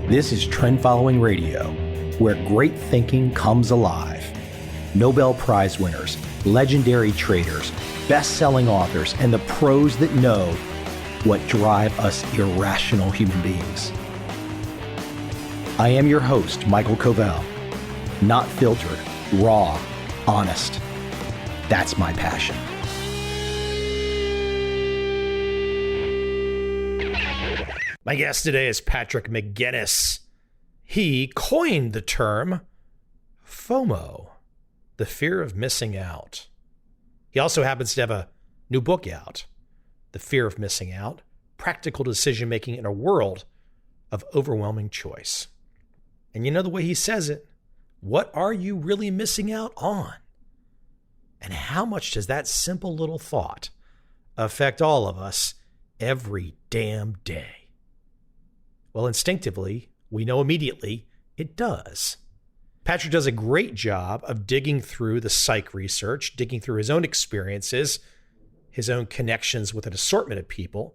This is Trend Following Radio, where great thinking comes alive. Nobel Prize winners, legendary traders, best-selling authors, and the pros that know what drive us irrational human beings. I am your host, MICHAEL COVEL. Not filtered, raw, honest. That's my passion. My guest today is Patrick McGinnis. He coined the term FOMO, the fear of missing out. He also happens to have a new book out, The Fear of Missing Out, Practical Decision-Making in a World of Overwhelming Choice. And you know the way he says it, what are you really missing out on? And how much does that simple little thought affect all of us every damn day? Well, instinctively, we know immediately it does. Patrick does a great job of digging through the psych research, digging through his own experiences, his own connections with an assortment of people,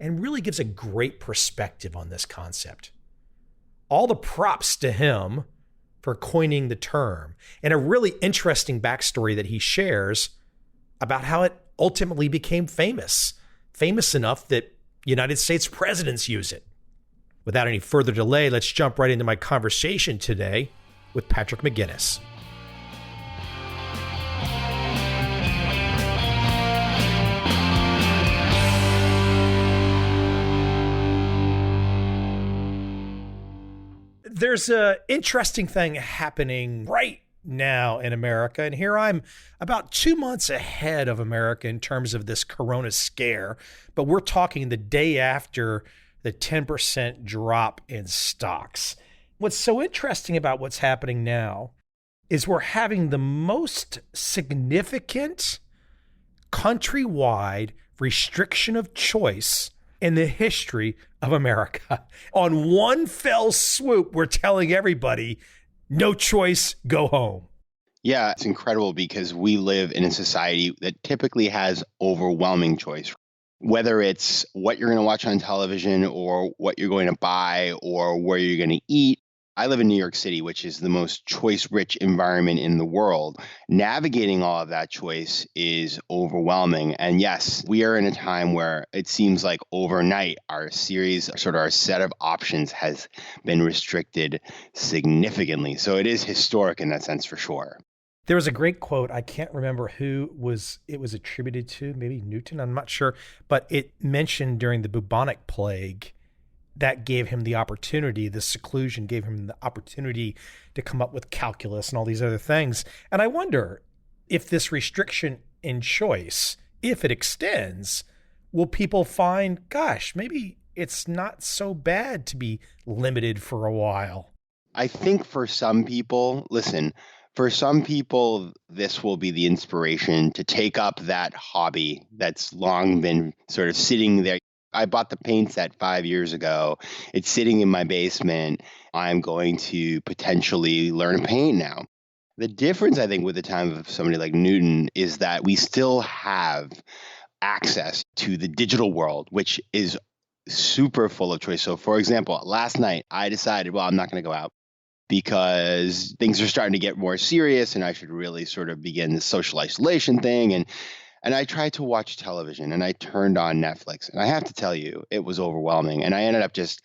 and really gives a great perspective on this concept. All the props to him for coining the term, and a really interesting backstory that he shares about how it ultimately became famous enough that United States presidents use it. Without any further delay, let's jump right into my conversation today with Patrick McGinnis. There's an interesting thing happening right now in America, and here I'm about 2 months ahead of America in terms of this corona scare, but we're talking the day after the 10% drop in stocks. What's so interesting about what's happening now is we're having the most significant countrywide restriction of choice in the history of America. On one fell swoop, we're telling everybody, no choice, go home. Yeah, it's incredible because we live in a society that typically has overwhelming choice. Whether it's what you're going to watch on television or what you're going to buy or where you're going to eat. I live in New York City, which is the most choice-rich environment in the world. Navigating all of that choice is overwhelming. And yes, we are in a time where it seems like overnight, our set of options has been restricted significantly. So it is historic in that sense for sure. There was a great quote. I can't remember who it was attributed to, maybe Newton, I'm not sure, but it mentioned during the bubonic plague that gave him the opportunity, the seclusion gave him the opportunity to come up with calculus and all these other things. And I wonder if this restriction in choice, if it extends, will people find, gosh, maybe it's not so bad to be limited for a while? I think for some people, this will be the inspiration to take up that hobby that's long been sort of sitting there. I bought the paint set 5 years ago. It's sitting in my basement. I'm going to potentially learn to paint now. The difference, I think, with the time of somebody like Newton is that we still have access to the digital world, which is super full of choice. So, for example, last night I decided, I'm not going to go out, because things are starting to get more serious and I should really sort of begin the social isolation thing. And I tried to watch television and I turned on Netflix. And I have to tell you, it was overwhelming. And I ended up just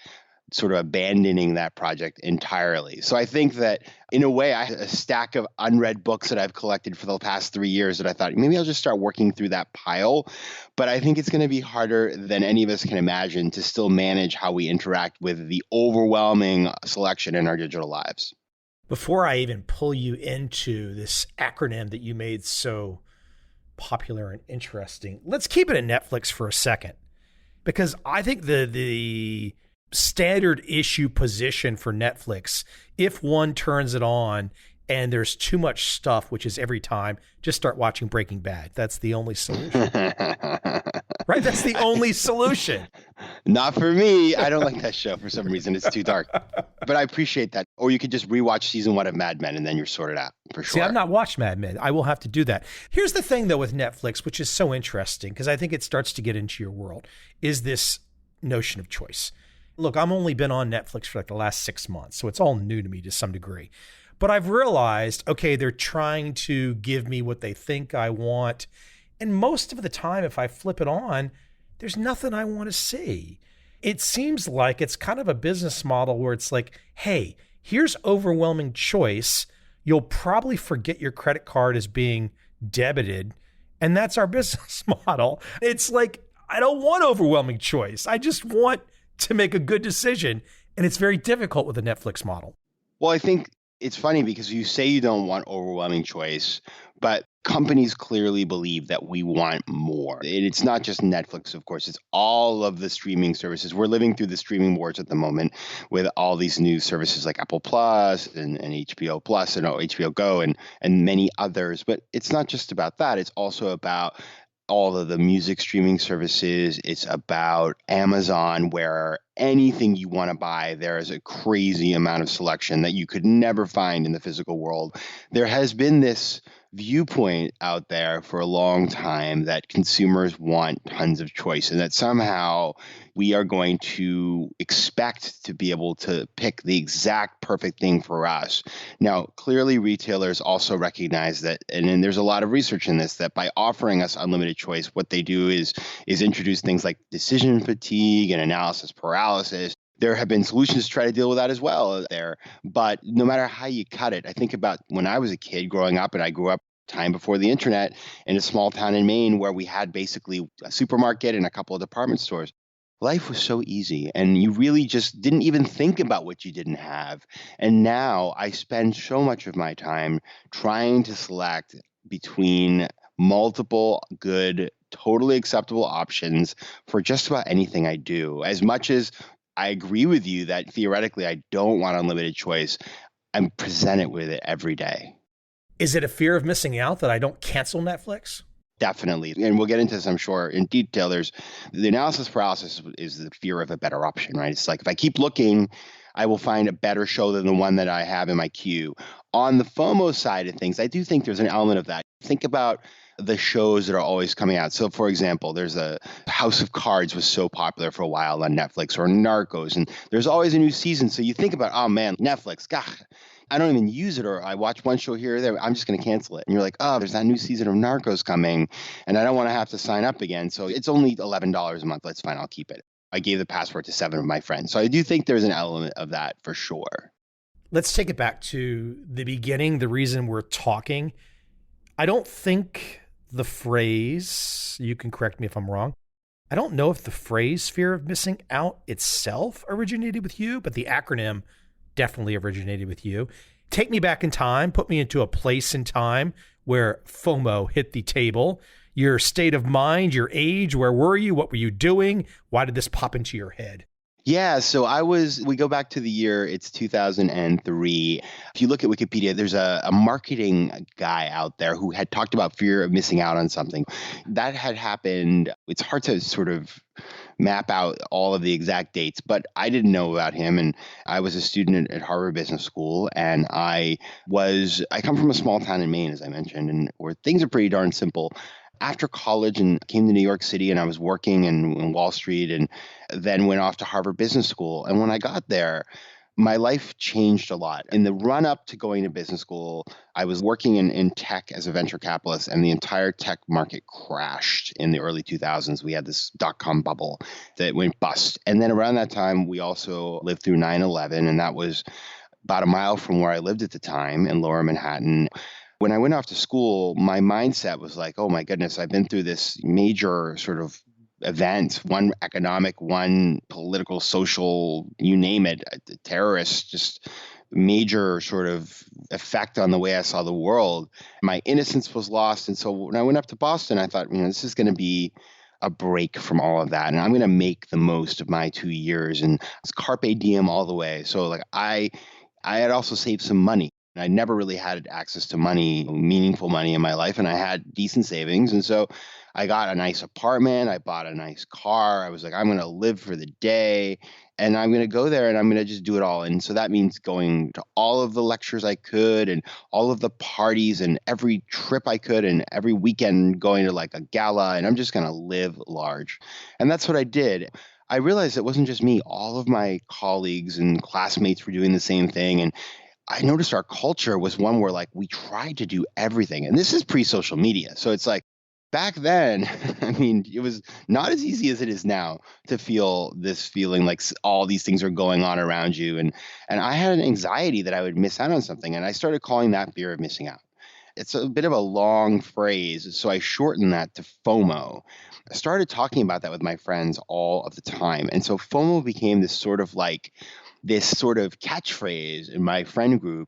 sort of abandoning that project entirely. So I think that in a way, I had a stack of unread books that I've collected for the past 3 years that I thought maybe I'll just start working through that pile. But I think it's going to be harder than any of us can imagine to still manage how we interact with the overwhelming selection in our digital lives. Before I even pull you into this acronym that you made so popular and interesting, let's keep it at Netflix for a second, because I think the standard issue position for Netflix, if one turns it on and there's too much stuff, which is every time, just start watching Breaking Bad. That's the only solution. Right? That's the only solution. Not for me. I don't like that show for some reason. It's too dark. But I appreciate that. Or you could just rewatch season 1 of Mad Men and then you're sorted out for sure. See, I've not watched Mad Men. I will have to do that. Here's the thing, though, with Netflix, which is so interesting, because I think it starts to get into your world, is this notion of choice. Look, I've only been on Netflix for like the last 6 months, so it's all new to me to some degree. But I've realized, okay, they're trying to give me what they think I want. And most of the time, if I flip it on, there's nothing I want to see. It seems like it's kind of a business model where it's like, hey, here's overwhelming choice. You'll probably forget your credit card is being debited. And that's our business model. It's like, I don't want overwhelming choice. I just want to make a good decision. And it's very difficult with the Netflix model. Well, I think it's funny because you say you don't want overwhelming choice, but companies clearly believe that we want more. And it's not just Netflix, of course, it's all of the streaming services. We're living through the streaming wars at the moment with all these new services like Apple Plus and HBO Plus and HBO Go and many others. But it's not just about that. It's also about all of the music streaming services. It's about Amazon, where anything you want to buy, there is a crazy amount of selection that you could never find in the physical world. There has been this viewpoint out there for a long time that consumers want tons of choice and that somehow we are going to expect to be able to pick the exact perfect thing for us. Now, clearly retailers also recognize that, and then there's a lot of research in this, that by offering us unlimited choice, what they do is introduce things like decision fatigue and analysis paralysis. There have been solutions to try to deal with that as well there. But no matter how you cut it, I think about when I was a kid growing up, and I grew up time before the internet in a small town in Maine where we had basically a supermarket and a couple of department stores. Life was so easy, and you really just didn't even think about what you didn't have. And now I spend so much of my time trying to select between multiple good, totally acceptable options for just about anything I do. As much as I agree with you that theoretically I don't want unlimited choice, I'm presented with it every day. Is it a fear of missing out that I don't cancel Netflix? Definitely. And we'll get into this, I'm sure, in detail. There's the analysis paralysis is the fear of a better option, right? It's like if I keep looking, I will find a better show than the one that I have in my queue. On the FOMO side of things, I do think there's an element of that. Think about the shows that are always coming out. So, for example, there's a House of Cards was so popular for a while on Netflix, or Narcos, and there's always a new season. So you think about, oh man, Netflix, God, I don't even use it, or I watch one show here or there, I'm just going to cancel it. And you're like, oh, there's that new season of Narcos coming, and I don't want to have to sign up again. So it's only $11 a month. That's fine. I'll keep it. I gave the password to 7 of my friends. So I do think there's an element of that for sure. Let's take it back to the beginning, the reason we're talking. I don't think the phrase, you can correct me if I'm wrong, I don't know if the phrase fear of missing out itself originated with you, but the acronym definitely originated with you. Take me back in time, put me into a place in time where FOMO hit the table. Your state of mind, your age, where were you? What were you doing? Why did this pop into your head? Yeah, so we go back to the year, it's 2003. If you look at Wikipedia, there's a marketing guy out there who had talked about fear of missing out on something. That had happened. It's hard to sort of map out all of the exact dates, but I didn't know about him. And I was a student at Harvard Business School, and I come from a small town in Maine, as I mentioned, and where things are pretty darn simple. After college and came to New York City, and I was working in Wall Street, and then went off to Harvard Business School. And when I got there, my life changed a lot. In the run up to going to business school, I was working in tech as a venture capitalist, and the entire tech market crashed in the early 2000s. We had this dot-com bubble that went bust. And then around that time, we also lived through 9/11, and that was about a mile from where I lived at the time in Lower Manhattan. When I went off to school, my mindset was like, oh my goodness, I've been through this major sort of event, one economic, one political, social, you name it, terrorist, just major sort of effect on the way I saw the world. My innocence was lost. And so when I went up to Boston, I thought, this is going to be a break from all of that. And I'm going to make the most of my 2 years. And it's carpe diem all the way. So like I had also saved some money. I never really had access to money, meaningful money in my life, and I had decent savings. And so I got a nice apartment. I bought a nice car. I was like, I'm going to live for the day, and I'm going to go there, and I'm going to just do it all. And so that means going to all of the lectures I could, and all of the parties, and every trip I could, and every weekend going to like a gala, and I'm just going to live large. And that's what I did. I realized it wasn't just me. All of my colleagues and classmates were doing the same thing. And I noticed our culture was one where like we tried to do everything. And this is pre-social media. So it's like back then, I mean, it was not as easy as it is now to feel this feeling like all these things are going on around you. And I had an anxiety that I would miss out on something. And I started calling that fear of missing out. It's a bit of a long phrase, so I shortened that to FOMO. I started talking about that with my friends all of the time. And so FOMO became this sort of catchphrase in my friend group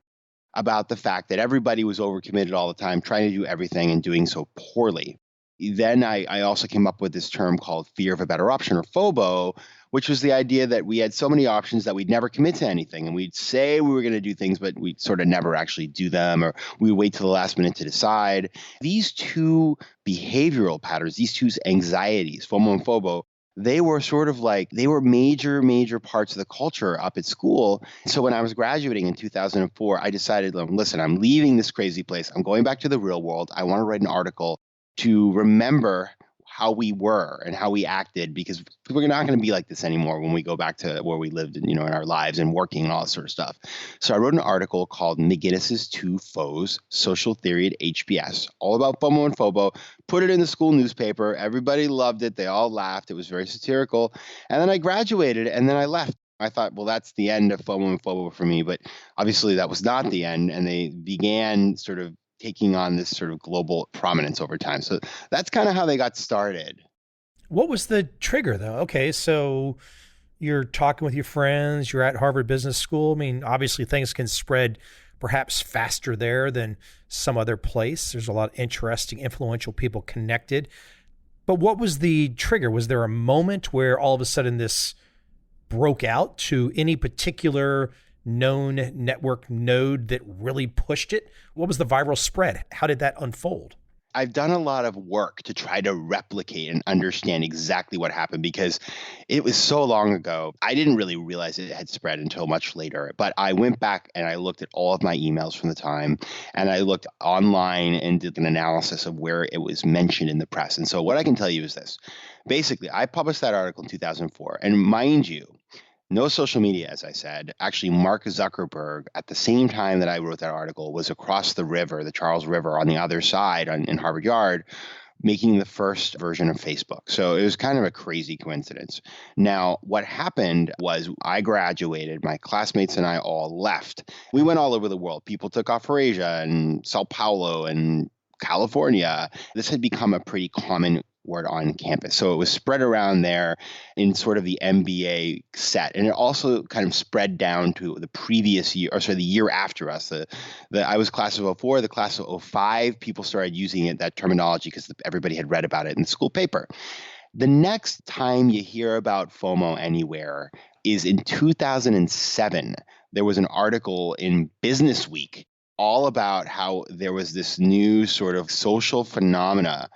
about the fact that everybody was overcommitted all the time, trying to do everything and doing so poorly. Then I also came up with this term called fear of a better option, or FOBO, which was the idea that we had so many options that we'd never commit to anything. And we'd say we were going to do things, but we'd sort of never actually do them, or we would wait till the last minute to decide. These two behavioral patterns, these two anxieties, FOMO and FOBO, they were sort of like, they were major parts of the culture up at school. So when I was graduating in 2004, I decided, listen, I'm leaving this crazy place. I'm going back to the real world. I want to write an article to remember how we were and how we acted, because we're not going to be like this anymore when we go back to where we lived in our lives and working and all that sort of stuff. So I wrote an article called McGinnis's Two Foes, Social Theory at HBS, all about FOMO and FOBO, put it in the school newspaper. Everybody loved it. They all laughed. It was very satirical. And then I graduated and then I left. I thought, well, that's the end of FOMO and FOBO for me. But obviously that was not the end. And they began sort of taking on this sort of global prominence over time. So that's kind of how they got started. What was the trigger, though? Okay, so you're talking with your friends, you're at Harvard Business School. I mean, obviously things can spread perhaps faster there than some other place. There's a lot of interesting, influential people connected. But what was the trigger? Was there a moment where all of a sudden this broke out to any particular known network node that really pushed it? What was the viral spread? How did that unfold? I've done a lot of work to try to replicate and understand exactly what happened, because it was so long ago. I didn't really realize it had spread until much later. But I went back and I looked at all of my emails from the time, and I looked online and did an analysis of where it was mentioned in the press. And so what I can tell you is this. Basically, I published that article in 2004. And mind you, no social media, as I said. Actually, Mark Zuckerberg, at the same time that I wrote that article, was across the river, the Charles River, on the other side in Harvard Yard, making the first version of Facebook. So it was kind of a crazy coincidence. Now, what happened was I graduated, my classmates and I all left. We went all over the world. People took off for Asia and Sao Paulo and California. This had become a pretty common word on campus. So it was spread around there in sort of the MBA set. And it also kind of spread down to the previous year, or sorry, the year after us. I was class of '04, the class of '05, people started using that terminology because everybody had read about it in the school paper. The next time you hear about FOMO anywhere is in 2007. There was an article in Business Week all about how there was this new sort of social phenomena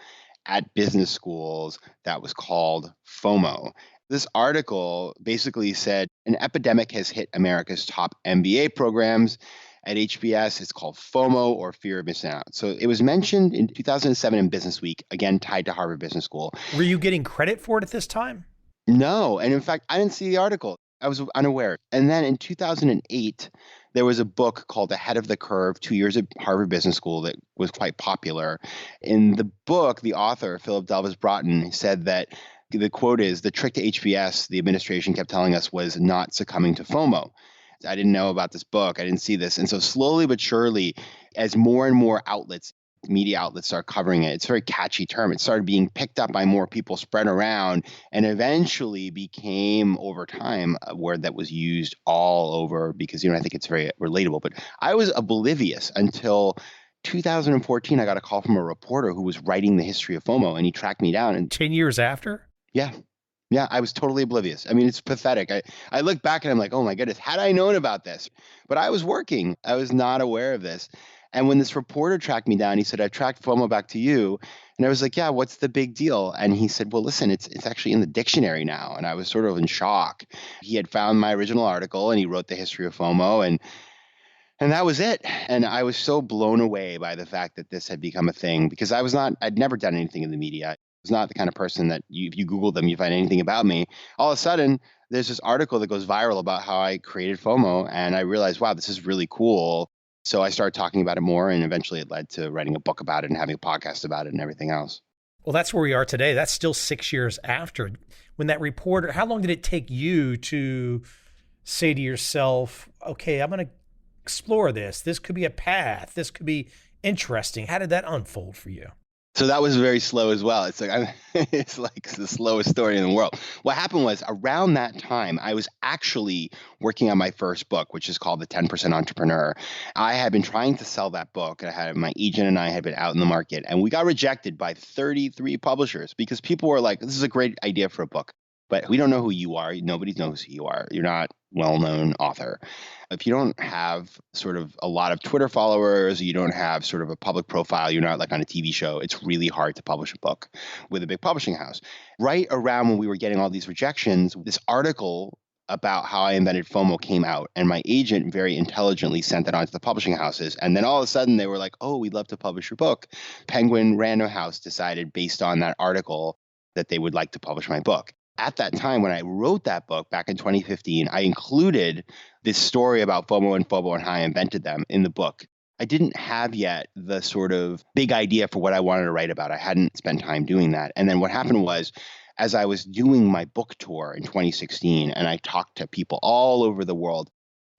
at business schools that was called FOMO. This article basically said an epidemic has hit America's top MBA programs. At HBS, it's called FOMO, or fear of missing out. So it was mentioned in 2007 in Business Week, again, tied to Harvard Business School. Were you getting credit for it at this time? No. And in fact, I didn't see the article. I was unaware. And then in 2008, there was a book called Ahead of the Curve, 2 years at Harvard Business School, that was quite popular. In the book, the author, Philip Delves Broughton, said that the quote is, "The trick to HBS, the administration kept telling us, was not succumbing to FOMO." I didn't know about this book. I didn't see this. And so slowly but surely, as more and more outlets, media outlets start covering it, it's a very catchy term. It started being picked up by more people, spread around, and eventually became, over time, a word that was used all over because, I think it's very relatable. But I was oblivious until 2014. I got a call from a reporter who was writing the history of FOMO, and he tracked me down. And 10 years after? Yeah. Yeah, I was totally oblivious. I mean, it's pathetic. I look back and I'm like, oh my goodness, had I known about this? But I was working. I was not aware of this. And when this reporter tracked me down, he said, "I tracked FOMO back to you." And I was like, "Yeah, what's the big deal?" And he said, "Well, listen, it's actually in the dictionary now." And I was sort of in shock. He had found my original article and he wrote the history of FOMO, and that was it. And I was so blown away by the fact that this had become a thing, because I'd never done anything in the media. was not the kind of person that if you Google them, you find anything about me. All of a sudden, there's this article that goes viral about how I created FOMO. And I realized, wow, this is really cool. So I started talking about it more, and eventually it led to writing a book about it and having a podcast about it and everything else. Well, that's where we are today. That's still 6 years after. When that reporter, how long did it take you to say to yourself, okay, I'm going to explore this. This could be a path. This could be interesting. How did that unfold for you? So that was very slow as well. It's like the slowest story in the world. What happened was around that time, I was actually working on my first book, which is called The 10% Entrepreneur. I had been trying to sell that book. My agent and I had been out in the market, and we got rejected by 33 publishers because people were like, this is a great idea for a book, but we don't know who you are. Nobody knows who you are. You're not a well-known author. If you don't have sort of a lot of Twitter followers, you don't have sort of a public profile, you're not like on a TV show, it's really hard to publish a book with a big publishing house. Right around when we were getting all these rejections, this article about how I invented FOMO came out, and my agent very intelligently sent it on to the publishing houses. And then all of a sudden they were like, oh, we'd love to publish your book. Penguin Random House decided based on that article that they would like to publish my book. At that time, when I wrote that book back in 2015, I included this story about FOMO and FOBO and how I invented them in the book. I didn't have yet the sort of big idea for what I wanted to write about. I hadn't spent time doing that. And then what happened was, as I was doing my book tour in 2016, and I talked to people all over the world,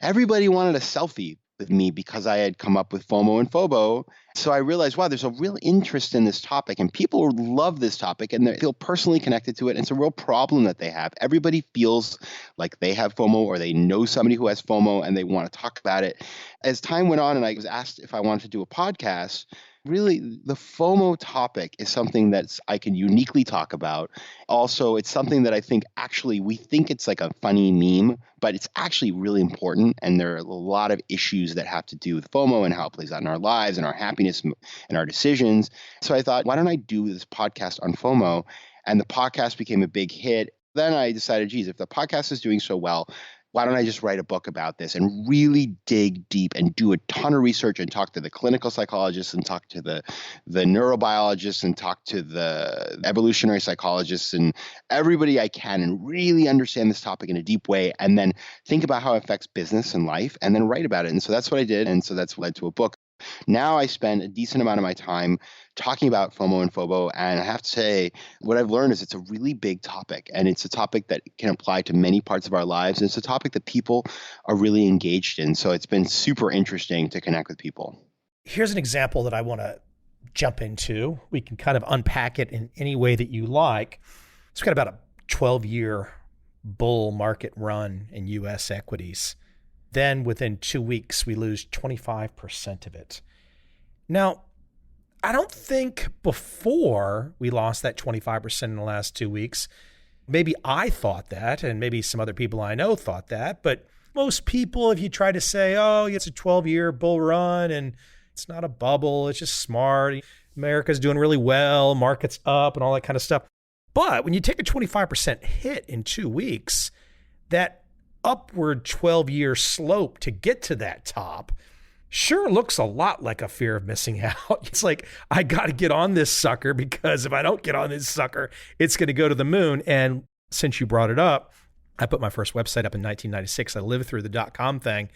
everybody wanted a selfie with me because I had come up with FOMO and FOBO. So I realized, wow, there's a real interest in this topic, and people love this topic and they feel personally connected to it. And it's a real problem that they have. Everybody feels like they have FOMO or they know somebody who has FOMO and they want to talk about it. As time went on and I was asked if I wanted to do a podcast, really the FOMO topic is something that I can uniquely talk about. Also, it's something that I think actually we think it's like a funny meme, but it's actually really important. And there are a lot of issues that have to do with FOMO and how it plays out in our lives and our happiness and our decisions. So I thought, why don't I do this podcast on FOMO? And the podcast became a big hit. Then I decided, geez, if the podcast is doing so well, why don't I just write a book about this and really dig deep and do a ton of research and talk to the clinical psychologists and talk to the neurobiologists and talk to the evolutionary psychologists and everybody I can and really understand this topic in a deep way and then think about how it affects business and life and then write about it. And so that's what I did. And so that's led to a book. Now I spend a decent amount of my time talking about FOMO and FOBO. And I have to say, what I've learned is it's a really big topic. And it's a topic that can apply to many parts of our lives. And it's a topic that people are really engaged in. So it's been super interesting to connect with people. Here's an example that I want to jump into. We can kind of unpack it in any way that you like. It's got about a 12-year bull market run in U.S. equities. Then within 2 weeks, we lose 25% of it. Now, I don't think before we lost that 25% in the last 2 weeks, maybe I thought that, and maybe some other people I know thought that, but most people, if you try to say, oh, it's a 12-year bull run and it's not a bubble, it's just smart, America's doing really well, market's up and all that kind of stuff. But when you take a 25% hit in 2 weeks, that upward 12-year slope to get to that top sure looks a lot like a fear of missing out. It's like, I got to get on this sucker because if I don't get on this sucker, it's going to go to the moon. And since you brought it up, I put my first website up in 1996. I lived through the .com thing.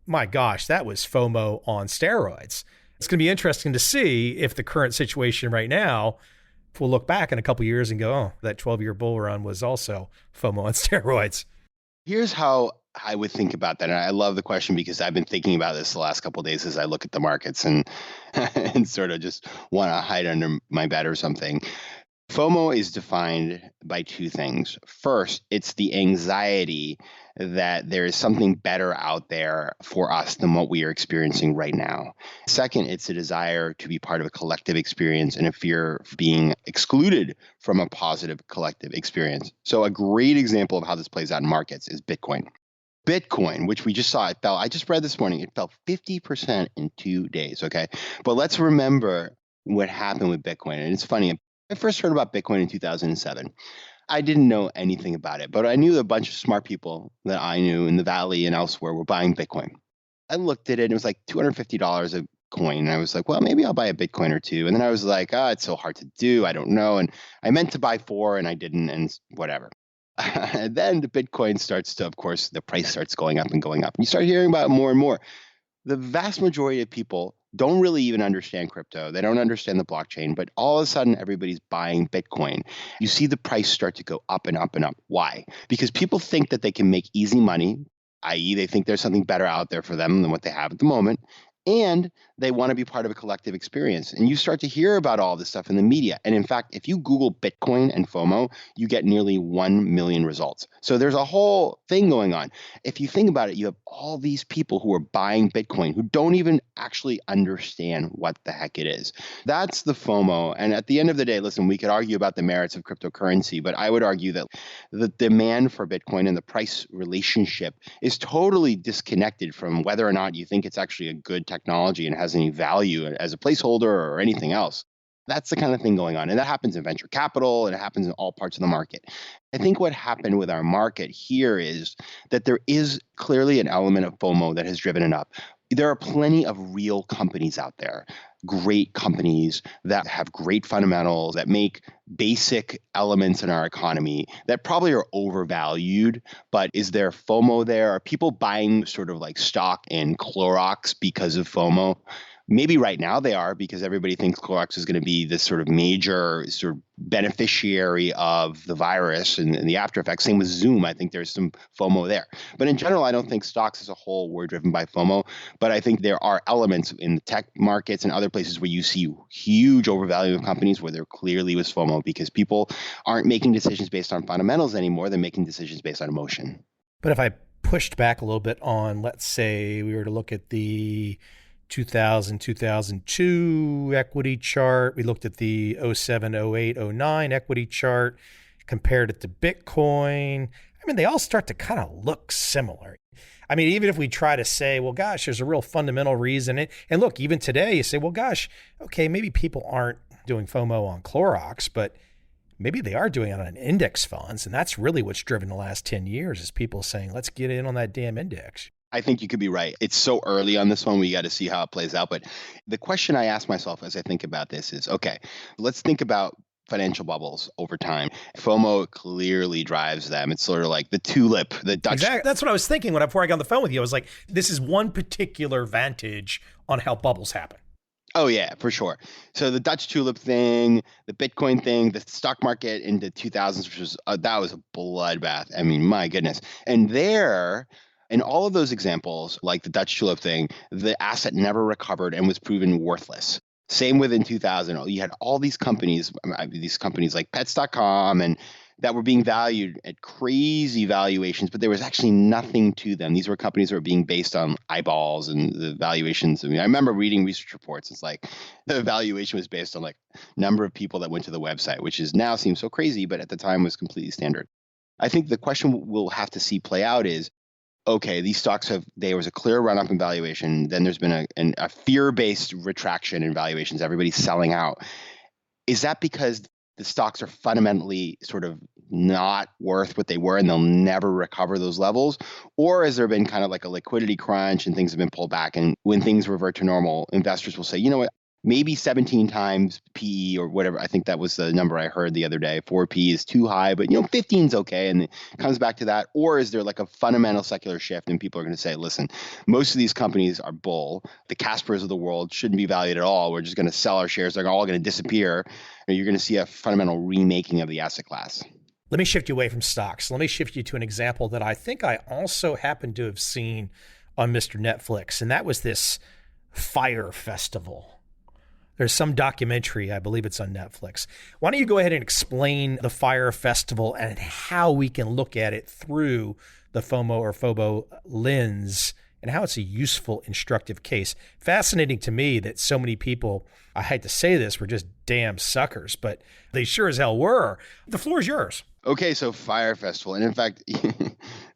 My gosh, that was FOMO on steroids. It's going to be interesting to see if the current situation right now, if we'll look back in a couple of years and go, oh, that 12-year bull run was also FOMO on steroids. Here's how I would think about that. And I love the question because I've been thinking about this the last couple of days as I look at the markets and, and sort of just want to hide under my bed or something. FOMO is defined by two things. First, it's the anxiety that there is something better out there for us than what we are experiencing right now. Second, it's a desire to be part of a collective experience and a fear of being excluded from a positive collective experience. So a great example of how this plays out in markets is Bitcoin. Bitcoin, which we just saw, it fell. I just read this morning, it fell 50% in 2 days. Okay. But let's remember what happened with Bitcoin. And it's funny. I first heard about Bitcoin in 2007. I didn't know anything about it, but I knew a bunch of smart people that I knew in the Valley and elsewhere were buying Bitcoin. I looked at it and it was like $250 a Bitcoin. And I was like, well, maybe I'll buy a Bitcoin or two. And then I was like, it's so hard to do. I don't know. And I meant to buy 4 and I didn't, and whatever. And then the Bitcoin starts to, of course, the price starts going up and going up. And you start hearing about it more and more. The vast majority of people don't really even understand crypto. They don't understand the blockchain, but all of a sudden everybody's buying Bitcoin. You see the price start to go up and up and up. Why? Because people think that they can make easy money, i.e., they think there's something better out there for them than what they have at the moment. And they want to be part of a collective experience. And you start to hear about all this stuff in the media. And in fact, if you Google Bitcoin and FOMO, you get nearly 1 million results. So there's a whole thing going on. If you think about it, you have all these people who are buying Bitcoin who don't even actually understand what the heck it is. That's the FOMO. And at the end of the day, listen, we could argue about the merits of cryptocurrency, but I would argue that the demand for Bitcoin and the price relationship is totally disconnected from whether or not you think it's actually a good technology and has any value as a placeholder or anything else. That's the kind of thing going on. And that happens in venture capital and it happens in all parts of the market. I think what happened with our market here is that there is clearly an element of FOMO that has driven it up. There are plenty of real companies out there, great companies that have great fundamentals, that make basic elements in our economy that probably are overvalued. But is there FOMO there? Are people buying sort of like stock in Clorox because of FOMO? Maybe right now they are, because everybody thinks Clorox is going to be this sort of major sort of beneficiary of the virus and the after effects. Same with Zoom. I think there's some FOMO there. But in general, I don't think stocks as a whole were driven by FOMO. But I think there are elements in the tech markets and other places where you see huge overvaluing of companies where there clearly was FOMO, because people aren't making decisions based on fundamentals anymore. They're making decisions based on emotion. But if I pushed back a little bit on, let's say we were to look at the 2000, 2002 equity chart. We looked at the 07, 08, 09 equity chart, compared it to Bitcoin. I mean, they all start to kind of look similar. I mean, even if we try to say, well, gosh, there's a real fundamental reason. And look, even today you say, well, gosh, okay, maybe people aren't doing FOMO on Clorox, but maybe they are doing it on index funds. And that's really what's driven the last 10 years is people saying, let's get in on that damn index. I think you could be right. It's so early on this one. We got to see how it plays out. But the question I ask myself as I think about this is, okay, let's think about financial bubbles over time. FOMO clearly drives them. It's sort of like the tulip, the Dutch. Exactly. That's what I was thinking before I got on the phone with you. I was like, this is one particular vantage on how bubbles happen. Oh, yeah, for sure. So the Dutch tulip thing, the Bitcoin thing, the stock market in the 2000s, which was that was a bloodbath. I mean, my goodness. And in all of those examples, like the Dutch tulip thing, the asset never recovered and was proven worthless. Same within 2000. You had all these companies like Pets.com and that were being valued at crazy valuations, but there was actually nothing to them. These were companies that were being based on eyeballs and the valuations. I mean, I remember reading research reports. It's like the valuation was based on like number of people that went to the website, which is now seems so crazy, but at the time was completely standard. I think the question we'll have to see play out is, okay, these stocks there was a clear run up in valuation. Then there's been a fear-based retraction in valuations. Everybody's selling out. Is that because the stocks are fundamentally sort of not worth what they were and they'll never recover those levels? Or has there been kind of like a liquidity crunch and things have been pulled back? And when things revert to normal, investors will say, you know what? Maybe 17 times PE or whatever. I think that was the number I heard the other day. 4P is too high, but 15 is okay. And it comes back to that. Or is there like a fundamental secular shift and people are going to say, listen, most of these companies are bull. The Caspers of the world shouldn't be valued at all. We're just going to sell our shares. They're all going to disappear. And you're going to see a fundamental remaking of the asset class. Let me shift you away from stocks. Let me shift you to an example that I think I also happen to have seen on Mr. Netflix. And that was this Fire Festival. There's some documentary, I believe it's on Netflix. Why don't you go ahead and explain the Fire Festival and how we can look at it through the FOMO or FOBO lens and how it's a useful, instructive case. Fascinating to me that so many people, I hate to say this, were just damn suckers, but they sure as hell were. The floor is yours. Okay, so Fire Festival. And in fact,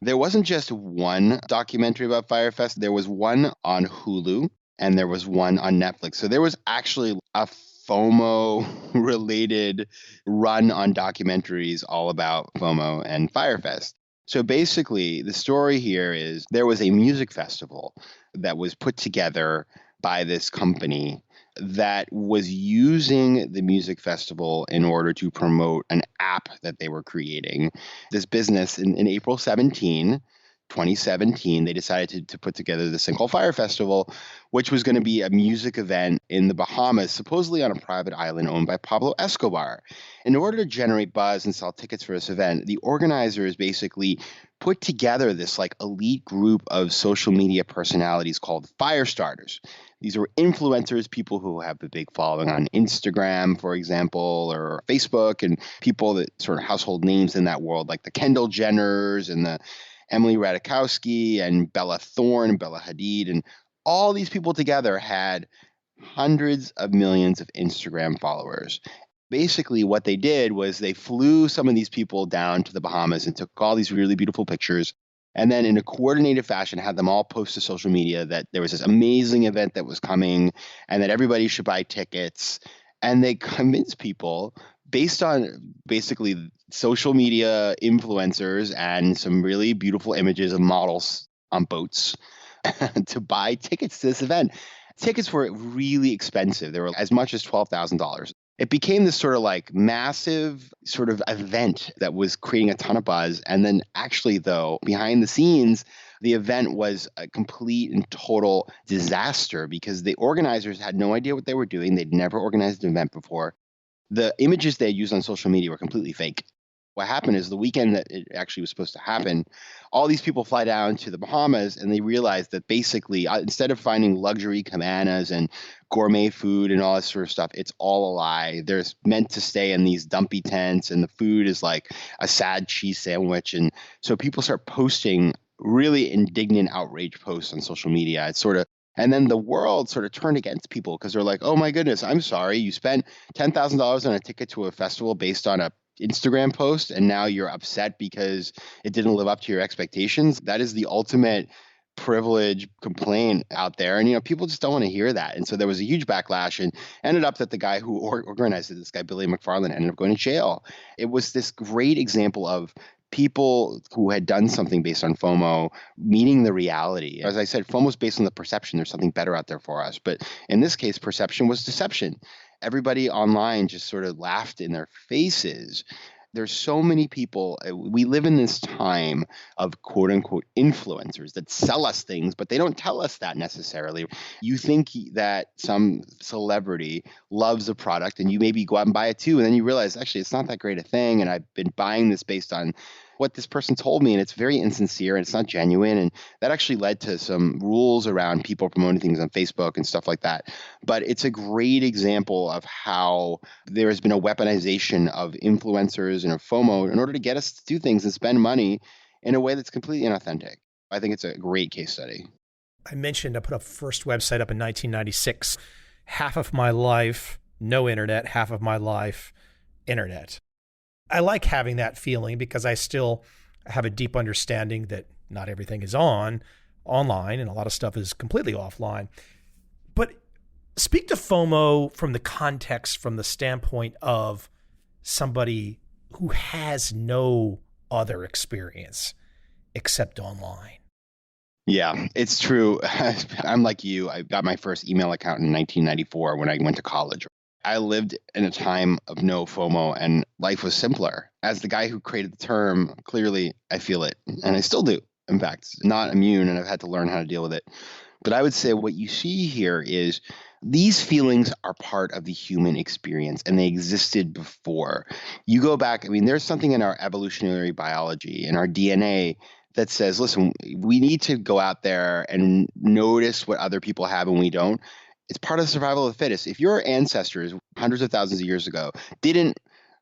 there wasn't just one documentary about Fire Fest. There was one on Hulu. And there was one on Netflix. So there was actually a FOMO-related run on documentaries all about FOMO and Firefest. So basically, the story here is there was a music festival that was put together by this company that was using the music festival in order to promote an app that they were creating. This business in April 2017, they decided to put together this thing called Fire Festival, which was going to be a music event in the Bahamas, supposedly on a private island owned by Pablo Escobar. In order to generate buzz and sell tickets for this event, the organizers basically put together this like elite group of social media personalities called fire starters. These are influencers, people who have a big following on Instagram, for example, or Facebook, and people that sort of household names in that world, like the Kendall Jenners and the Emily Ratajkowski and Bella Thorne, Bella Hadid, and all these people together had hundreds of millions of Instagram followers. Basically, what they did was they flew some of these people down to the Bahamas and took all these really beautiful pictures, and then in a coordinated fashion had them all post to social media that there was this amazing event that was coming and that everybody should buy tickets. And they convinced people based on basically social media influencers and some really beautiful images of models on boats to buy tickets to this event. Tickets were really expensive. They were as much as $12,000. It became this sort of like massive sort of event that was creating a ton of buzz. And then actually, though, behind the scenes, the event was a complete and total disaster because the organizers had no idea what they were doing. They'd never organized an event before. The images they used on social media were completely fake. What happened is the weekend that it actually was supposed to happen, all these people fly down to the Bahamas and they realize that basically instead of finding luxury cabanas and gourmet food and all that sort of stuff, it's all a lie. They're meant to stay in these dumpy tents and the food is like a sad cheese sandwich. And so people start posting really indignant outrage posts on social media. It's sort of, and then the world sort of turned against people because they're like, oh my goodness, I'm sorry. You spent $10,000 on a ticket to a festival based on a Instagram post and now you're upset because it didn't live up to your expectations. That is the ultimate privilege complaint out there. And, people just don't want to hear that. And so there was a huge backlash and ended up that the guy who organized it, this guy, Billy McFarland, ended up going to jail. It was this great example of people who had done something based on FOMO meeting the reality. As I said, FOMO is based on the perception there's something better out there for us. But in this case, perception was deception. Everybody online just sort of laughed in their faces. There's so many people. We live in this time of quote unquote influencers that sell us things, but they don't tell us that necessarily. You think that some celebrity loves a product and you maybe go out and buy it too. And then you realize, actually, it's not that great a thing. And I've been buying this based on what this person told me, and it's very insincere and it's not genuine. And that actually led to some rules around people promoting things on Facebook and stuff like that. But it's a great example of how there has been a weaponization of influencers and of FOMO in order to get us to do things and spend money in a way that's completely inauthentic. I think it's a great case study. I mentioned I put a first website up in 1996. Half of my life, no internet, half of my life, internet. I like having that feeling because I still have a deep understanding that not everything is online and a lot of stuff is completely offline. But speak to FOMO from the context, from the standpoint of somebody who has no other experience except online. Yeah, it's true. I'm like you. I got my first email account in 1994 when I went to college. I lived in a time of no FOMO and life was simpler. As the guy who created the term, clearly I feel it and I still do. In fact, not immune and I've had to learn how to deal with it. But I would say what you see here is these feelings are part of the human experience and they existed before. You go back, there's something in our evolutionary biology, in our DNA that says, listen, we need to go out there and notice what other people have and we don't. It's part of the survival of the fittest. If your ancestors hundreds of thousands of years ago didn't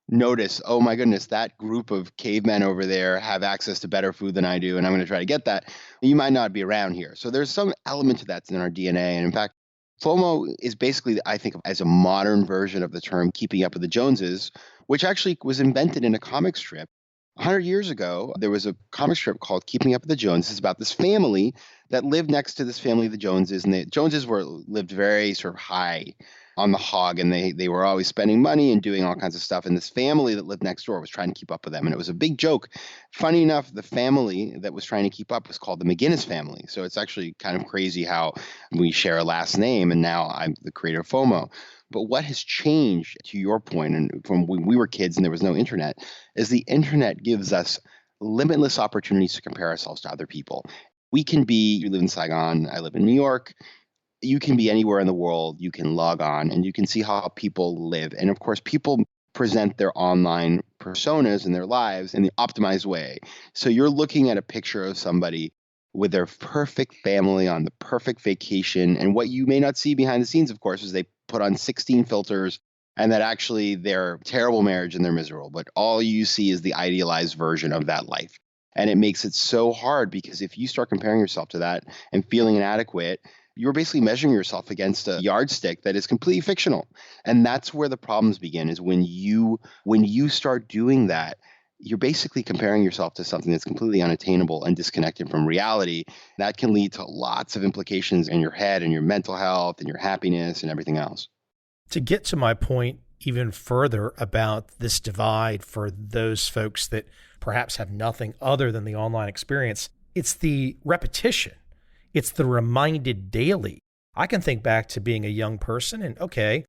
notice, oh my goodness, that group of cavemen over there have access to better food than I do, and I'm going to try to get that, you might not be around here. So there's some element to that in our DNA. And in fact, FOMO is basically, I think, as a modern version of the term keeping up with the Joneses, which actually was invented in a comic strip. 100 years ago, there was a comic strip called Keeping Up with the Joneses about this family that lived next to this family of the Joneses. And the Joneses lived very sort of high on the hog, and they were always spending money and doing all kinds of stuff. And this family that lived next door was trying to keep up with them. And it was a big joke. Funny enough, the family that was trying to keep up was called the McGinnis family. So it's actually kind of crazy how we share a last name, and now I'm the creator of FOMO. But what has changed, to your point, and from when we were kids and there was no internet, is the internet gives us limitless opportunities to compare ourselves to other people. We can be, you live in Saigon, I live in New York. You can be anywhere in the world. You can log on and you can see how people live. And of course, people present their online personas and their lives in the optimized way. So you're looking at a picture of somebody with their perfect family on the perfect vacation. And what you may not see behind the scenes, of course, is they put on 16 filters and that actually they're terrible marriage and they're miserable. But all you see is the idealized version of that life. And it makes it so hard because if you start comparing yourself to that and feeling inadequate, you're basically measuring yourself against a yardstick that is completely fictional. And that's where the problems begin, is when you start doing that, you're basically comparing yourself to something that's completely unattainable and disconnected from reality. That can lead to lots of implications in your head and your mental health and your happiness and everything else. To get to my point even further about this divide for those folks that perhaps have nothing other than the online experience, it's the repetition. It's the reminded daily. I can think back to being a young person and, okay,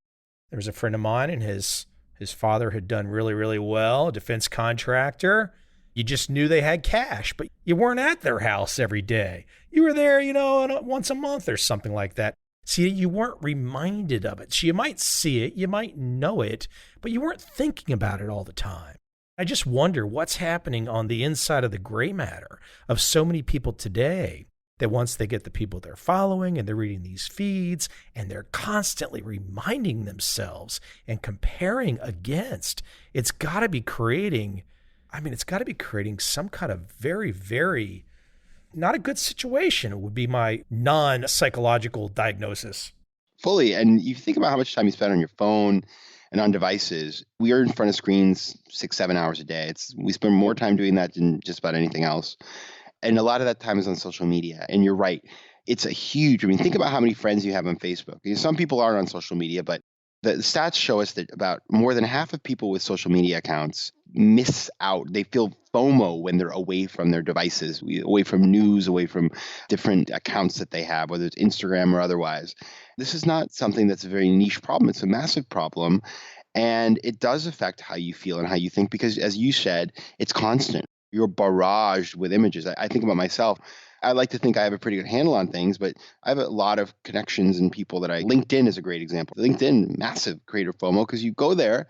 there was a friend of mine and his father had done really, really well, a defense contractor. You just knew they had cash, but you weren't at their house every day. You were there, once a month or something like that. See, you weren't reminded of it. So you might see it, you might know it, but you weren't thinking about it all the time. I just wonder what's happening on the inside of the gray matter of so many people today that once they get the people they're following and they're reading these feeds and they're constantly reminding themselves and comparing against, it's got to be creating some kind of very, very not a good situation would be my non-psychological diagnosis. Fully. And you think about how much time you spend on your phone and on devices. We are in front of screens 6-7 hours a day. We spend more time doing that than just about anything else. And a lot of that time is on social media. And you're right. It's think about how many friends you have on Facebook. Some people aren't on social media, but the stats show us that about more than half of people with social media accounts miss out. They feel FOMO when they're away from their devices, away from news, away from different accounts that they have, whether it's Instagram or otherwise. This is not something that's a very niche problem. It's a massive problem. And it does affect how you feel and how you think because, as you said, it's constant. You're barraged with images. I think about myself. I like to think I have a pretty good handle on things, but I have a lot of connections and people LinkedIn is a great example. LinkedIn, massive creator FOMO, because you go there,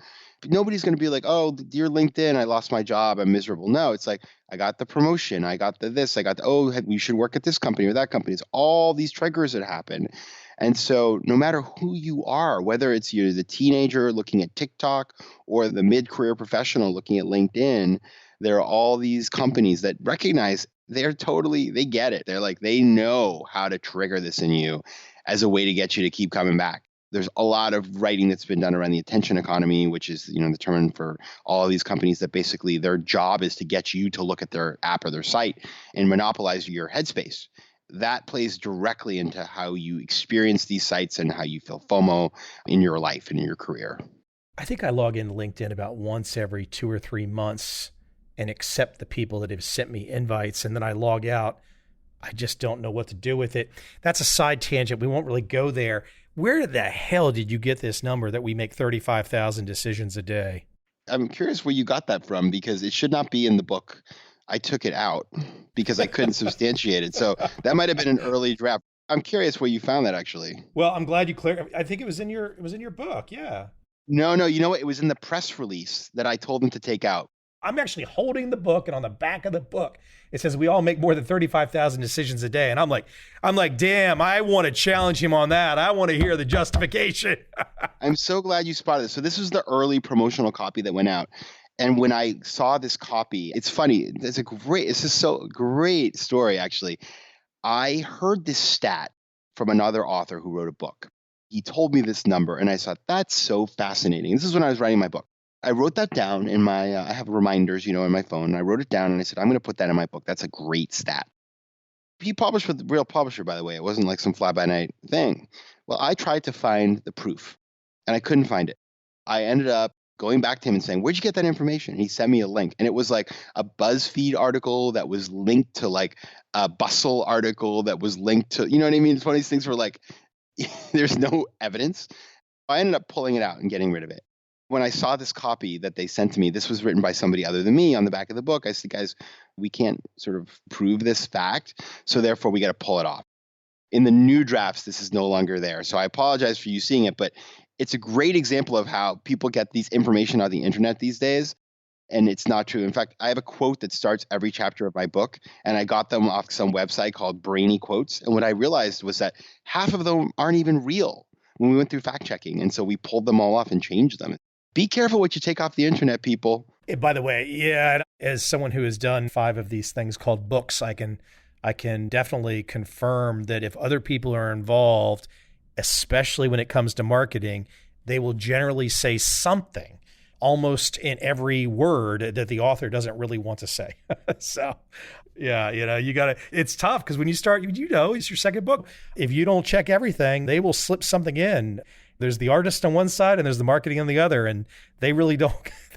nobody's going to be like, oh, dear LinkedIn, I lost my job, I'm miserable. No, it's like, I got the promotion, I got you should work at this company or that company. It's all these triggers that happen. And so no matter who you are, whether it's you're the teenager looking at TikTok or the mid-career professional looking at LinkedIn, there are all these companies that recognize they get it. They're like, they know how to trigger this in you as a way to get you to keep coming back. There's a lot of writing that's been done around the attention economy, which is, the term for all of these companies that basically their job is to get you to look at their app or their site and monopolize your headspace. That plays directly into how you experience these sites and how you feel FOMO in your life and in your career. I think I log into LinkedIn about once every 2 or 3 months and accept the people that have sent me invites, and then I log out. I just don't know what to do with it. That's a side tangent. We won't really go there. Where the hell did you get this number that we make 35,000 decisions a day? I'm curious where you got that from, because it should not be in the book. I took it out because I couldn't substantiate it. So that might have been an early draft. I'm curious where you found that, actually. Well, I'm glad you cleared. I think it was in your book. Yeah. No, you know what? It was in the press release that I told them to take out. I'm actually holding the book, and on the back of the book, it says we all make more than 35,000 decisions a day. And I'm like, damn, I want to challenge him on that. I want to hear the justification. I'm so glad you spotted this. So this was the early promotional copy that went out. And when I saw this copy, it's funny. It's a great story, actually. I heard this stat from another author who wrote a book. He told me this number, and I thought, that's so fascinating. This is when I was writing my book. I wrote that down in my, I have reminders, in my phone. And I wrote it down and I said, I'm going to put that in my book. That's a great stat. He published with the real publisher, by the way. It wasn't like some fly-by-night thing. Well, I tried to find the proof. and I couldn't find it. I ended up going back to him and saying, "Where'd you get that information?" And he sent me a link, and it was like a BuzzFeed article that was linked to like a Bustle article that was linked to, you know what I mean? It's one of these things where like there's no evidence. I ended up pulling it out and getting rid of it. When I saw this copy that they sent to me, this was written by somebody other than me on the back of the book. I said, "Guys, we can't sort of prove this fact, so therefore we got to pull it off." In the new drafts, this is no longer there. So I apologize for you seeing it, but it's a great example of how people get these information on the internet these days, and it's not true. In fact, I have a quote that starts every chapter of my book, and I got them off some website called Brainy Quotes. And what I realized was that half of them aren't even real when we went through fact checking. And so we pulled them all off and changed them. Be careful what you take off the internet, people. By the way, yeah, as someone who has done 5 of these things called books, I can definitely confirm that if other people are involved, especially when it comes to marketing, they will generally say something almost in every word that the author doesn't really want to say. So, yeah, it's tough because when you start, it's your second book. If you don't check everything, they will slip something in. There's the artist on one side and there's the marketing on the other, and they really don't.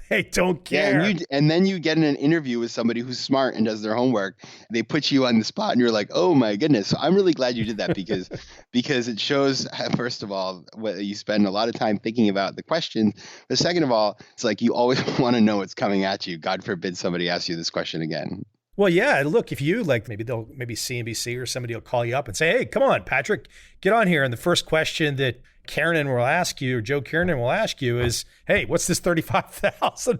They don't care. Yeah, and then you get in an interview with somebody who's smart and does their homework. They put you on the spot, and you're like, "Oh my goodness!" So I'm really glad you did that because it shows, first of all, you spend a lot of time thinking about the questions. But second of all, it's like you always want to know what's coming at you. God forbid somebody asks you this question again. Well, yeah. Look, if you maybe CNBC or somebody will call you up and say, "Hey, come on, Patrick, get on here." And the first question that Kiernan will ask you, or Joe Kiernan will ask you is, "Hey, what's this 35,000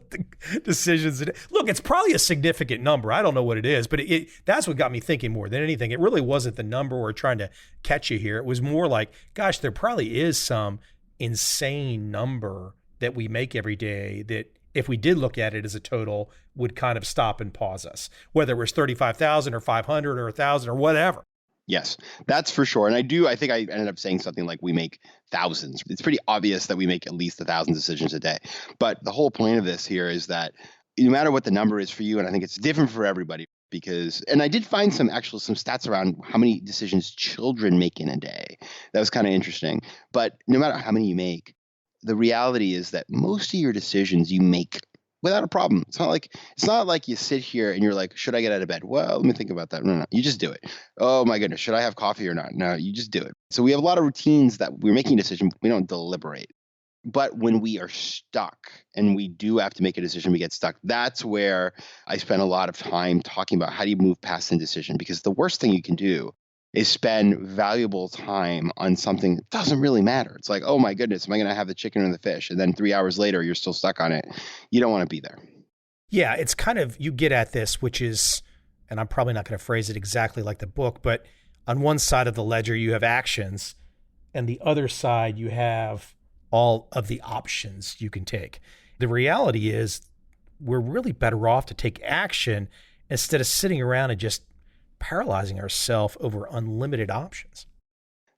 decisions?" Look, it's probably a significant number. I don't know what it is, but that's what got me thinking more than anything. It really wasn't the number we're trying to catch you here. It was more like, gosh, there probably is some insane number that we make every day that if we did look at it as a total would kind of stop and pause us, whether it was 35,000 or 500 or 1,000 or whatever. Yes, that's for sure. And I think I ended up saying something like we make thousands. It's pretty obvious that we make at least 1,000 decisions a day. But the whole point of this here is that no matter what the number is for you, and I think it's different for everybody and I did find some stats around how many decisions children make in a day. That was kind of interesting. But no matter how many you make, the reality is that most of your decisions you make without a problem. It's not like you sit here and you're like, should I get out of bed? Well, let me think about that. No, you just do it. Oh my goodness, should I have coffee or not? No, you just do it. So we have a lot of routines that we're making a decision. We don't deliberate. But when we are stuck and we do have to make a decision, we get stuck. That's where I spend a lot of time talking about how do you move past indecision? Because the worst thing you can do is spend valuable time on something that doesn't really matter. It's like, oh my goodness, am I going to have the chicken or the fish? And then 3 hours later, you're still stuck on it. You don't want to be there. Yeah, it's kind of, you get at this, which is, and I'm probably not going to phrase it exactly like the book, but on one side of the ledger, you have actions, and the other side, you have all of the options you can take. The reality is we're really better off to take action instead of sitting around and just paralyzing ourselves over unlimited options.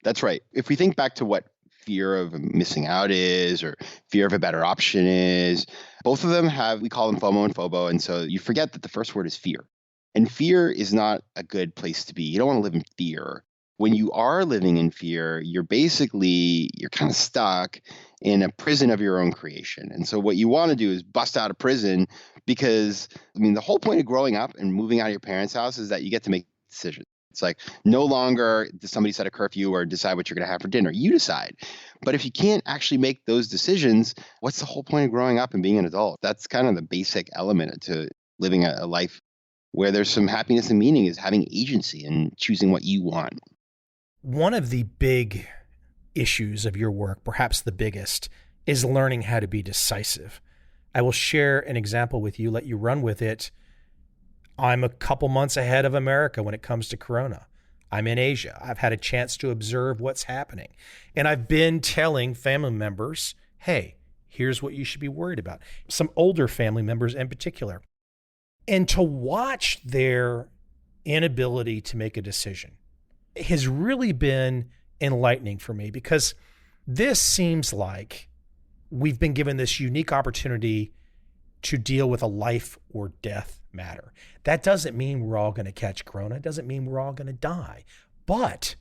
That's right. If we think back to what fear of missing out is, or fear of a better option is, both of them we call them FOMO and FOBO. And so you forget that the first word is fear. And fear is not a good place to be. You don't want to live in fear. When you are living in fear, you're kind of stuck in a prison of your own creation. And so what you want to do is bust out of prison, because the whole point of growing up and moving out of your parents' house is that you get to make decisions. It's like no longer does somebody set a curfew or decide what you're going to have for dinner. You decide. But if you can't actually make those decisions, what's the whole point of growing up and being an adult? That's kind of the basic element to living a life where there's some happiness and meaning, is having agency and choosing what you want. One of the big issues of your work, perhaps the biggest, is learning how to be decisive. I will share an example with you, let you run with it. I'm a couple months ahead of America when it comes to Corona. I'm in Asia. I've had a chance to observe what's happening. And I've been telling family members, hey, here's what you should be worried about. Some older family members in particular. And to watch their inability to make a decision has really been enlightening for me, because this seems like we've been given this unique opportunity to deal with a life or death matter. That doesn't mean we're all going to catch Corona. It doesn't mean we're all going to die. But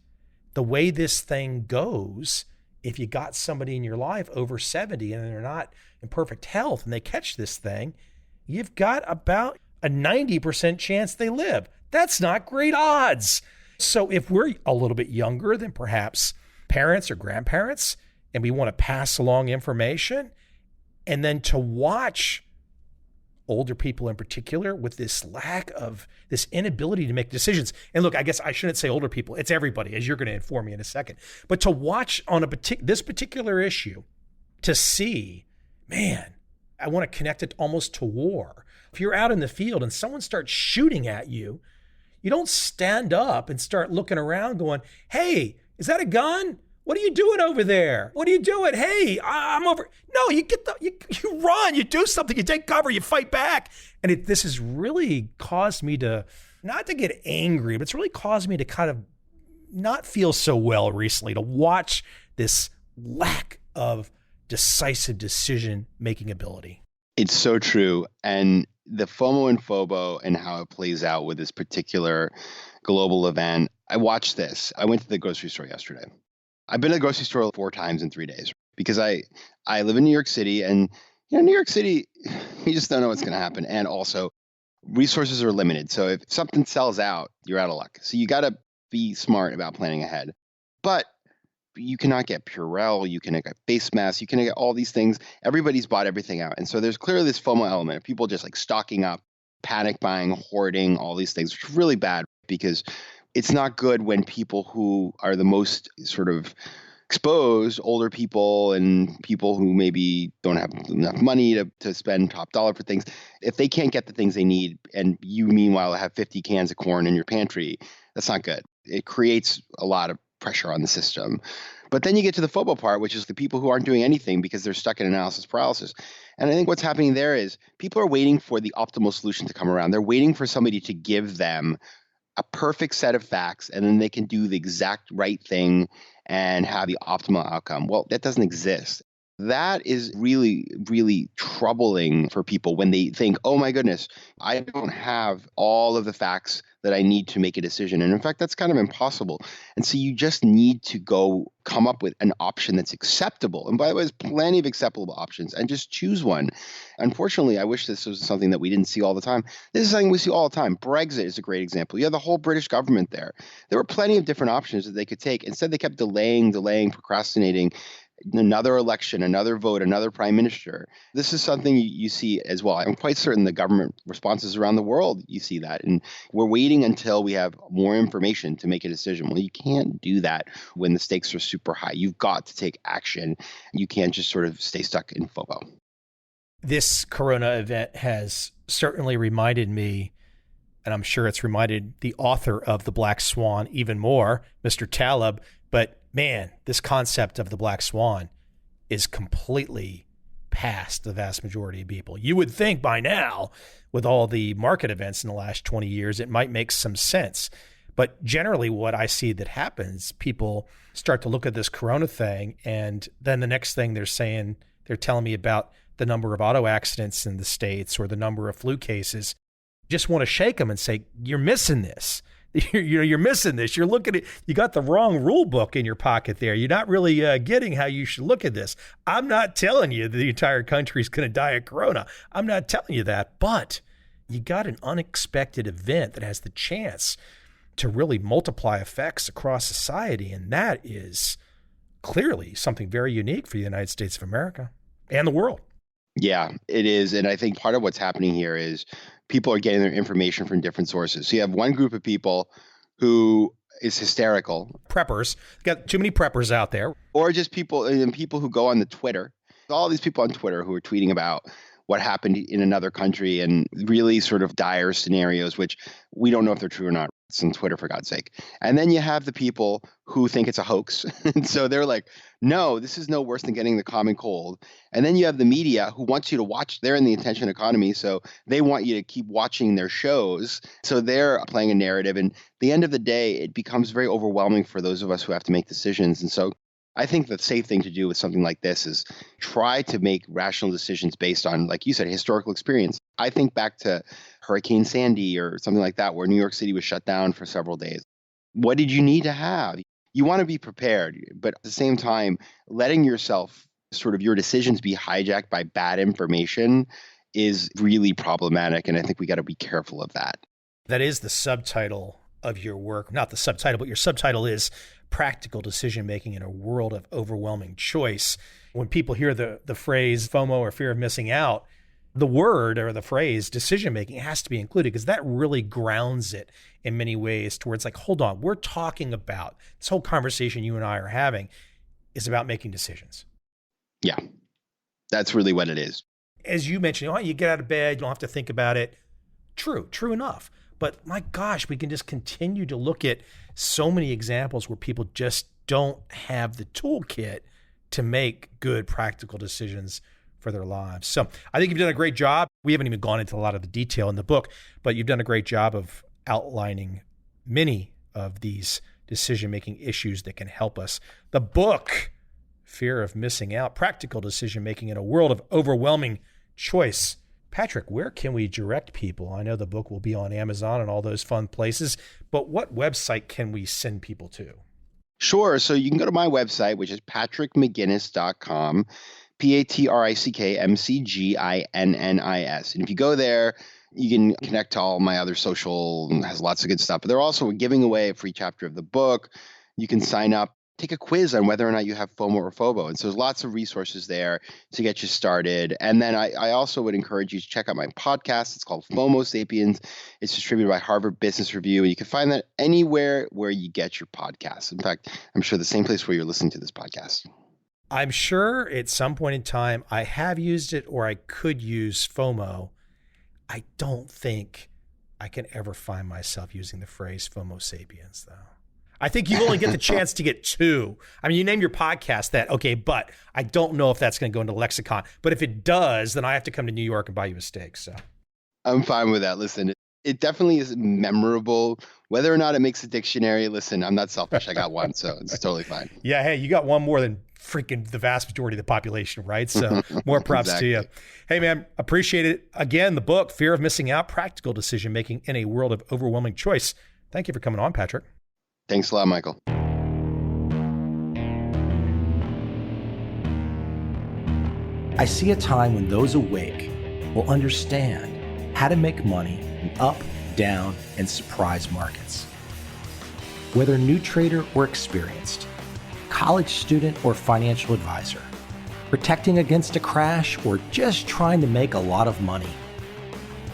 the way this thing goes if you got somebody in your life over 70 and they're not in perfect health and they catch this thing, you've got about a 90% chance they live. That's not great odds. So if we're a little bit younger than perhaps parents or grandparents, and we want to pass along information, and then to watch older people in particular with this lack of, this inability to make decisions. And look, I guess I shouldn't say older people, it's everybody, as you're going to inform me in a second. But to watch on this particular issue, to see, man, I want to connect it almost to war. If you're out in the field and someone starts shooting at you, you don't stand up and start looking around going, hey, is that a gun? What are you doing over there? What are you doing? Hey, I'm over. No, you run, you do something, you take cover, you fight back. And this has really caused me to, not to get angry, but it's really caused me to kind of not feel so well recently, to watch this lack of decisive decision-making ability. It's so true. And the FOMO and FOBO and how it plays out with this particular global event, I watched this. I went to the grocery store yesterday. I've been to the grocery store 4 times in 3 days because I live in New York City, and New York City, you just don't know what's going to happen. And also, resources are limited. So if something sells out, you're out of luck. So you got to be smart about planning ahead. But you cannot get Purell, you cannot get face masks, you cannot get all these things. Everybody's bought everything out. And so there's clearly this FOMO element of people just like stocking up, panic buying, hoarding, all these things, which is really bad because it's not good when people who are the most sort of exposed, older people and people who maybe don't have enough money to spend top dollar for things, if they can't get the things they need and you meanwhile have 50 cans of corn in your pantry, that's not good. It creates a lot of pressure on the system. But then you get to the FOBO part, which is the people who aren't doing anything because they're stuck in analysis paralysis. And I think what's happening there is people are waiting for the optimal solution to come around. They're waiting for somebody to give them a perfect set of facts, and then they can do the exact right thing and have the optimal outcome. Well, that doesn't exist. That is really, really troubling for people when they think, oh my goodness, I don't have all of the facts that I need to make a decision. And in fact, that's kind of impossible. And so you just need to go come up with an option that's acceptable. And by the way, there's plenty of acceptable options, and just choose one. Unfortunately, I wish this was something that we didn't see all the time. This is something we see all the time. Brexit is a great example. You have the whole British government there. There were plenty of different options that they could take. Instead, they kept delaying, procrastinating. Another election, another vote, another prime minister. This is something you see as well. I'm quite certain the government responses around the world, you see that. And we're waiting until we have more information to make a decision. Well, you can't do that when the stakes are super high. You've got to take action. You can't just sort of stay stuck in FOBO. This Corona event has certainly reminded me, and I'm sure it's reminded the author of The Black Swan even more, Mr. Taleb, but man, this concept of the black swan is completely past the vast majority of people. You would think by now, with all the market events in the last 20 years, it might make some sense. But generally what I see that happens, people start to look at this Corona thing, and then the next thing they're telling me about the number of auto accidents in the States or the number of flu cases. Just want to shake them and say, you're missing this. You're missing this. You're looking at, you got the wrong rule book in your pocket there. You're not really getting how you should look at this. I'm not telling you the entire country is going to die of Corona. I'm not telling you that, but you got an unexpected event that has the chance to really multiply effects across society. And that is clearly something very unique for the United States of America and the world. Yeah, it is. And I think part of what's happening here is people are getting their information from different sources. So you have one group of people who is hysterical. Preppers. Got too many preppers out there. Or just people who go on the Twitter. All these people on Twitter who are tweeting about what happened in another country and really sort of dire scenarios, which we don't know if they're true or not. It's on Twitter, for God's sake. And then you have the people who think it's a hoax. And so they're like, no, this is no worse than getting the common cold. And then you have the media who wants you to watch. They're in the attention economy, so they want you to keep watching their shows. So they're playing a narrative. And at the end of the day, it becomes very overwhelming for those of us who have to make decisions. And so I think the safe thing to do with something like this is try to make rational decisions based on, like you said, historical experience. I think back to Hurricane Sandy or something like that, where New York City was shut down for several days. What did you need to have? you want to be prepared, but at the same time, letting yourself sort of your decisions be hijacked by bad information is really problematic. And I think we got to be careful of that. That is the subtitle of your work. Not the subtitle, but your subtitle is Practical Decision Making in a World of Overwhelming Choice. When people hear the phrase FOMO or fear of missing out, the word or the phrase decision making has to be included, because that really grounds it in many ways towards like, hold on, we're talking about this whole conversation you and I are having is about making decisions. Yeah, that's really what it is. As you mentioned, you get out of bed, you don't have to think about it. True enough. But my gosh, we can just continue to look at so many examples where people just don't have the toolkit to make good practical decisions for their lives. So I think you've done a great job. We haven't even gone into a lot of the detail in the book, but you've done a great job of outlining many of these decision-making issues that can help us. The book, Fear of Missing Out, Practical Decision Making in a World of Overwhelming Choice. Patrick, where can we direct people? I know the book will be on Amazon and all those fun places, but what website can we send people to? Sure. So you can go to my website, which is patrickmcginnis.com, PatrickMcGinnis. And if you go there, you can connect to all my other social, and has lots of good stuff. But they're also giving away a free chapter of the book. You can sign up, take a quiz on whether or not you have FOMO or FOBO. And so there's lots of resources there to get you started. And then I also would encourage you to check out my podcast. It's called FOMO Sapiens. It's distributed by Harvard Business Review. And you can find that anywhere where you get your podcasts. In fact, I'm sure the same place where you're listening to this podcast. I'm sure at some point in time I have used it or I could use FOMO. I don't think I can ever find myself using the phrase FOMO Sapiens, though. I think you only get the chance to get two. I mean, you name your podcast that, okay, but I don't know if that's going to go into lexicon. But if it does, then I have to come to New York and buy you a steak. So I'm fine with that. Listen, it definitely is memorable. Whether or not it makes a dictionary, listen, I'm not selfish. I got one, so it's totally fine. Yeah, hey, you got one more than freaking the vast majority of the population, right? So more props Exactly. to you. Hey, man, appreciate it. Again, the book, Fear of Missing Out, Practical Decision Making in a World of Overwhelming Choice. Thank you for coming on, Patrick. Thanks a lot, Michael. I see a time when those awake will understand how to make money in up, down, and surprise markets. Whether new trader or experienced, college student or financial advisor, protecting against a crash or just trying to make a lot of money,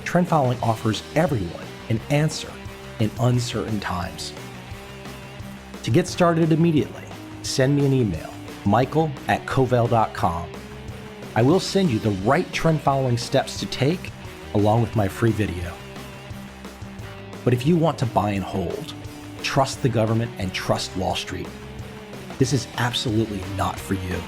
trend following offers everyone an answer in uncertain times. To get started immediately, send me an email, michael@covel.com. I will send you the right trend following steps to take along with my free video. But if you want to buy and hold, trust the government and trust Wall Street, this is absolutely not for you.